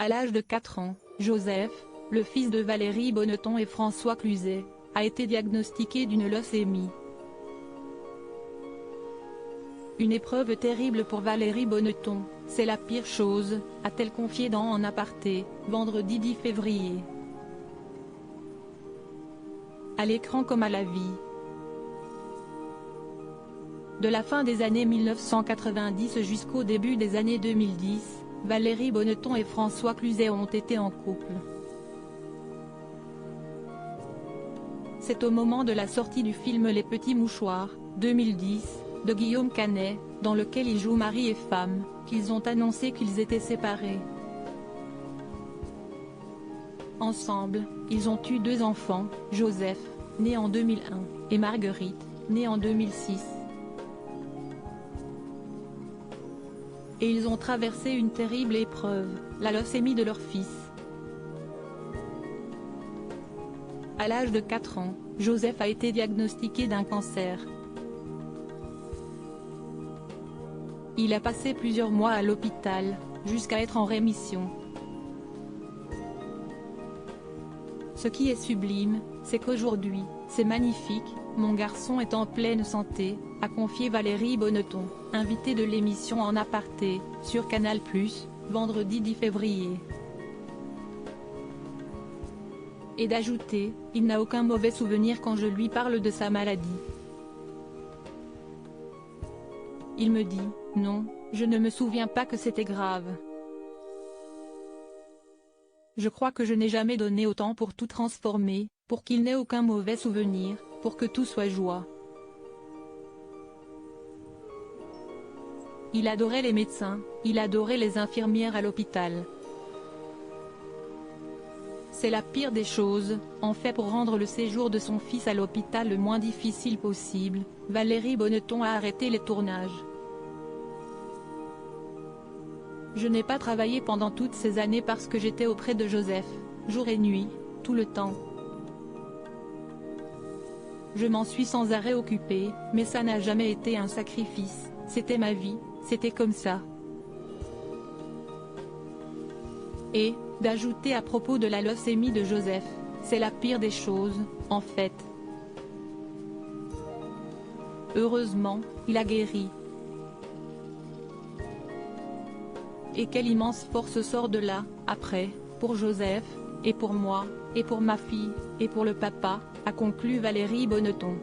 À l'âge de 4 ans, Joseph, le fils de Valérie Bonneton et François Cluzet, a été diagnostiqué d'une leucémie. Une épreuve terrible pour Valérie Bonneton, c'est la pire chose, a-t-elle confié dans En Aparté, vendredi 10 février. À l'écran comme à la vie. De la fin des années 1990 jusqu'au début des années 2010, Valérie Bonneton et François Cluzet ont été en couple. C'est au moment de la sortie du film Les Petits Mouchoirs, 2010, de Guillaume Canet, dans lequel ils jouent mari et femme, qu'ils ont annoncé qu'ils étaient séparés. Ensemble, ils ont eu 2 enfants, Joseph, né en 2001, et Marguerite, née en 2006. Et ils ont traversé une terrible épreuve, la leucémie de leur fils. À l'âge de 4 ans, Joseph a été diagnostiqué d'un cancer. Il a passé plusieurs mois à l'hôpital, jusqu'à être en rémission. Ce qui est sublime, c'est qu'aujourd'hui, c'est magnifique, mon garçon est en pleine santé, a confié Valérie Bonneton, invitée de l'émission En Aparté, sur Canal+, vendredi 10 février. Et d'ajouter, il n'a aucun mauvais souvenir quand je lui parle de sa maladie. Il me dit, non, je ne me souviens pas que c'était grave. Je crois que je n'ai jamais donné autant pour tout transformer, pour qu'il n'ait aucun mauvais souvenir, pour que tout soit joie. Il adorait les médecins, il adorait les infirmières à l'hôpital. C'est la pire des choses, en fait pour rendre le séjour de son fils à l'hôpital le moins difficile possible, Valérie Bonneton a arrêté les tournages. Je n'ai pas travaillé pendant toutes ces années parce que j'étais auprès de Joseph, jour et nuit, tout le temps. Je m'en suis sans arrêt occupée, mais ça n'a jamais été un sacrifice, c'était ma vie, c'était comme ça. Et, d'ajouter à propos de la leucémie de Joseph, c'est la pire des choses, en fait. Heureusement, il a guéri. Et quelle immense force sort de là, après, pour Joseph, et pour moi, et pour ma fille, et pour le papa, a conclu Valérie Bonneton.